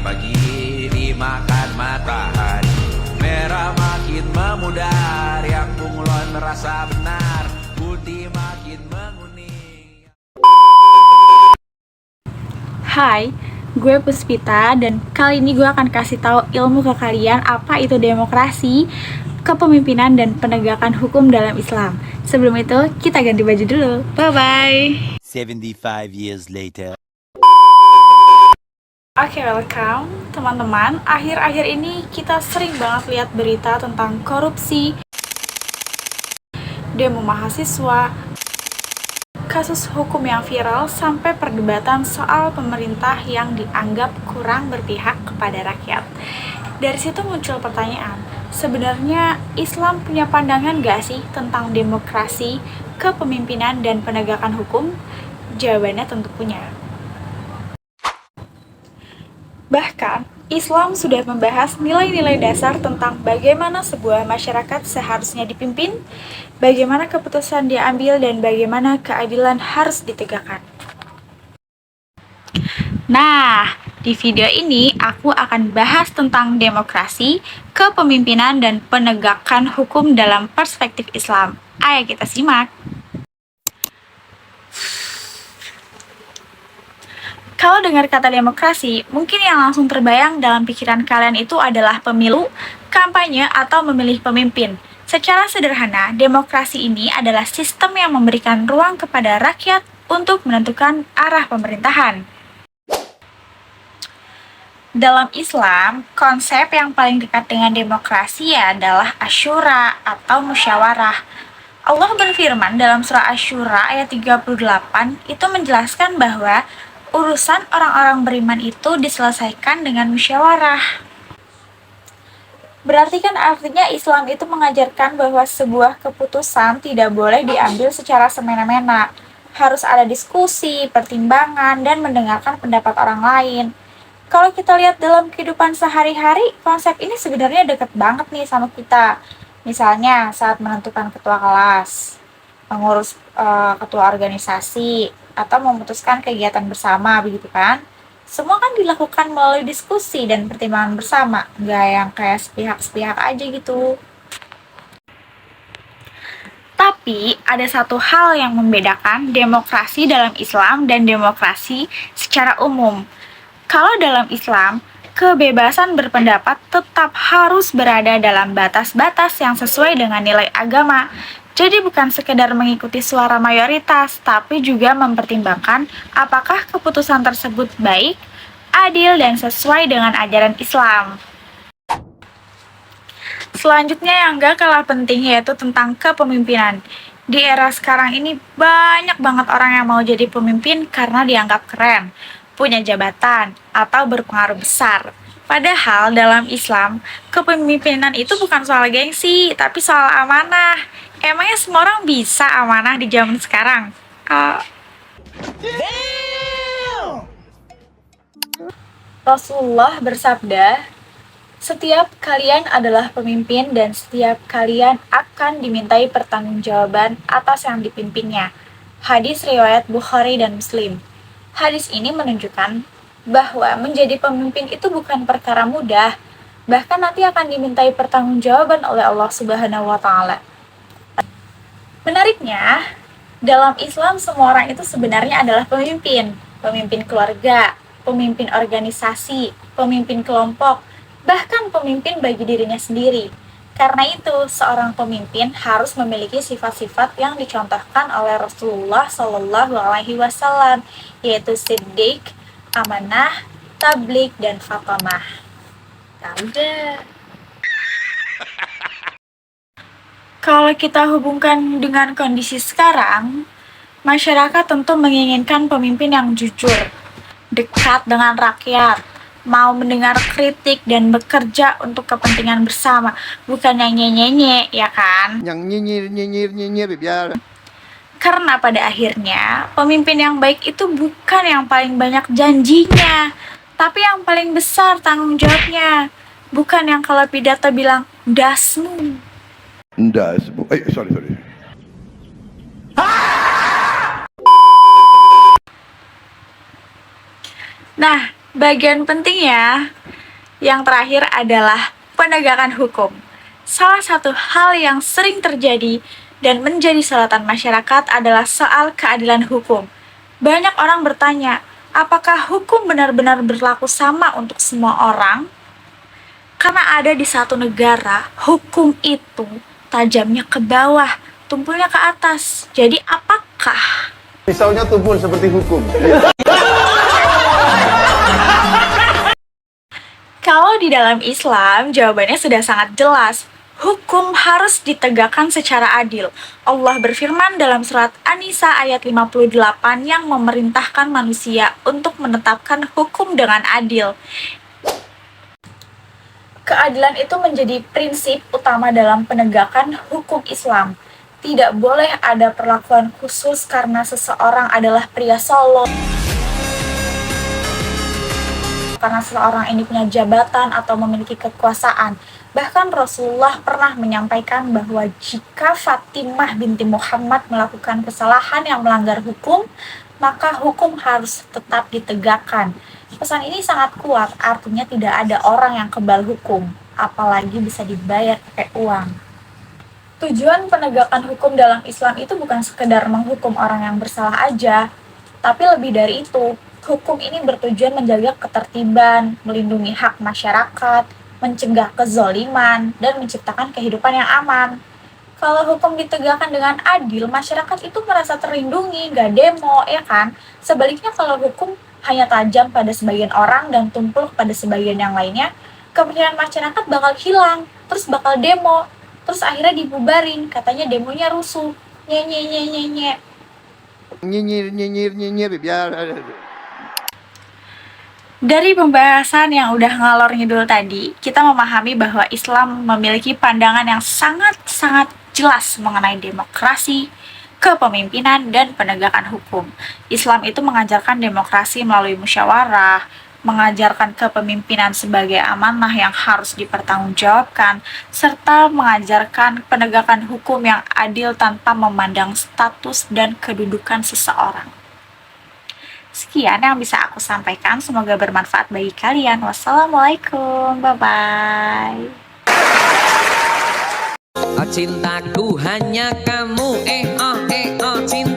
pagi dimakan matahari, merah makin memudar, yang bunglon merasa benar, putih makin menguning. Hai, gue Puspita dan kali ini gue akan kasih tahu ilmu ke kalian apa itu demokrasi, kepemimpinan dan penegakan hukum dalam Islam. Sebelum itu, kita ganti baju dulu. Bye-bye. 75 years later. Oke, welcome teman-teman. Akhir-akhir ini kita sering banget lihat berita tentang korupsi, demo mahasiswa, kasus hukum yang viral, sampai perdebatan soal pemerintah yang dianggap kurang berpihak kepada rakyat. Dari situ muncul pertanyaan, sebenarnya Islam punya pandangan gak sih tentang demokrasi, kepemimpinan, dan penegakan hukum? Jawabannya tentu punya. Bahkan, Islam sudah membahas nilai-nilai dasar tentang bagaimana sebuah masyarakat seharusnya dipimpin, bagaimana keputusan diambil, dan bagaimana keadilan harus ditegakkan. Nah, di video ini aku akan bahas tentang demokrasi, kepemimpinan, dan penegakan hukum dalam perspektif Islam. Ayo kita simak. Kalau dengar kata demokrasi, mungkin yang langsung terbayang dalam pikiran kalian itu adalah pemilu, kampanye, atau memilih pemimpin. Secara sederhana, demokrasi ini adalah sistem yang memberikan ruang kepada rakyat untuk menentukan arah pemerintahan. Dalam Islam, konsep yang paling dekat dengan demokrasi adalah asyura atau musyawarah. Allah berfirman dalam surah Asyura ayat 38 itu menjelaskan bahwa urusan orang-orang beriman itu diselesaikan dengan musyawarah. Berarti kan artinya Islam itu mengajarkan bahwa sebuah keputusan tidak boleh diambil secara semena-mena. Harus ada diskusi, pertimbangan, dan mendengarkan pendapat orang lain. Kalau kita lihat dalam kehidupan sehari-hari, konsep ini sebenarnya dekat banget nih sama kita. Misalnya saat menentukan ketua kelas, mengurus ketua organisasi, atau memutuskan kegiatan bersama, begitu kan? Semua kan dilakukan melalui diskusi dan pertimbangan bersama, nggak yang kayak sepihak-sepihak aja gitu. Tapi ada satu hal yang membedakan demokrasi dalam Islam dan demokrasi secara umum. Kalau dalam Islam, kebebasan berpendapat tetap harus berada dalam batas-batas yang sesuai dengan nilai agama. Jadi bukan sekedar mengikuti suara mayoritas, tapi juga mempertimbangkan apakah keputusan tersebut baik, adil, dan sesuai dengan ajaran Islam. Selanjutnya yang gak kalah penting yaitu tentang kepemimpinan. Di era sekarang ini banyak banget orang yang mau jadi pemimpin karena dianggap keren, punya jabatan, atau berpengaruh besar. Padahal dalam Islam, kepemimpinan itu bukan soal gengsi, tapi soal amanah. Emangnya semua orang bisa amanah di zaman sekarang? Rasulullah bersabda, setiap kalian adalah pemimpin dan setiap kalian akan dimintai pertanggungjawaban atas yang dipimpinnya. Hadis riwayat Bukhari dan Muslim. Hadis ini menunjukkan bahwa menjadi pemimpin itu bukan perkara mudah, bahkan nanti akan dimintai pertanggungjawaban oleh Allah Subhanahu wa Ta'ala. Menariknya, dalam Islam semua orang itu sebenarnya adalah pemimpin. Pemimpin keluarga, pemimpin organisasi, pemimpin kelompok, bahkan pemimpin bagi dirinya sendiri. Karena itu, seorang pemimpin harus memiliki sifat-sifat yang dicontohkan oleh Rasulullah Shallallahu Alaihi Wasallam, yaitu siddiq, amanah, tabligh, dan fatamah. Udah. Kalau kita hubungkan dengan kondisi sekarang, masyarakat tentu menginginkan pemimpin yang jujur, dekat dengan rakyat, mau mendengar kritik dan bekerja untuk kepentingan bersama, bukan yang nyenyenye, ya kan? Yang nyinyir biar. Karena pada akhirnya, pemimpin yang baik itu bukan yang paling banyak janjinya, tapi yang paling besar tanggung jawabnya. Bukan yang kalau pidato bilang, dasmu. Sorry. Nah, bagian penting ya, Yang terakhir adalah penegakan hukum. Salah satu hal yang sering terjadi dan menjadi sorotan masyarakat adalah soal keadilan hukum. Banyak orang bertanya, apakah hukum benar-benar berlaku sama untuk semua orang? Karena ada di satu negara, hukum itu tajamnya ke bawah, tumpulnya ke atas. Jadi apakah Pisaunya tumpul seperti hukum. kalau di dalam Islam, jawabannya sudah sangat jelas. Hukum harus ditegakkan secara adil. Allah berfirman dalam surat An-Nisa ayat 58 yang memerintahkan manusia untuk menetapkan hukum dengan adil. Keadilan itu menjadi prinsip utama dalam penegakan hukum Islam. Tidak boleh ada perlakuan khusus karena seseorang adalah pria solo, karena seseorang ini punya jabatan atau memiliki kekuasaan. Bahkan Rasulullah pernah menyampaikan bahwa jika Fatimah binti Muhammad melakukan kesalahan yang melanggar hukum, maka hukum harus tetap ditegakkan. Pesan ini sangat kuat, artinya tidak ada orang yang kebal hukum, apalagi bisa dibayar pakai uang. Tujuan penegakan hukum dalam Islam itu bukan sekedar menghukum orang yang bersalah aja, tapi lebih dari itu. Hukum ini bertujuan menjaga ketertiban, melindungi hak masyarakat, mencegah kezoliman, dan menciptakan kehidupan yang aman. Kalau hukum ditegakkan dengan adil, masyarakat itu merasa terlindungi, gak demo, ya kan? Sebaliknya kalau hukum hanya tajam pada sebagian orang dan tumpul pada sebagian yang lainnya, kepercayaan masyarakat bakal hilang, terus bakal demo, terus akhirnya dibubarin, katanya demonya rusuh, nye. Nyinyir, biar. Dari pembahasan yang udah ngalor ngidul tadi, kita memahami bahwa Islam memiliki pandangan yang sangat-sangat jelas mengenai demokrasi, kepemimpinan, dan penegakan hukum. Islam itu mengajarkan demokrasi melalui musyawarah, mengajarkan kepemimpinan sebagai amanah yang harus dipertanggungjawabkan, serta mengajarkan penegakan hukum yang adil tanpa memandang status dan kedudukan seseorang. Sekian yang bisa aku sampaikan, semoga bermanfaat bagi kalian. Wassalamualaikum, bye-bye. Oh cintaku hanya kamu, cinta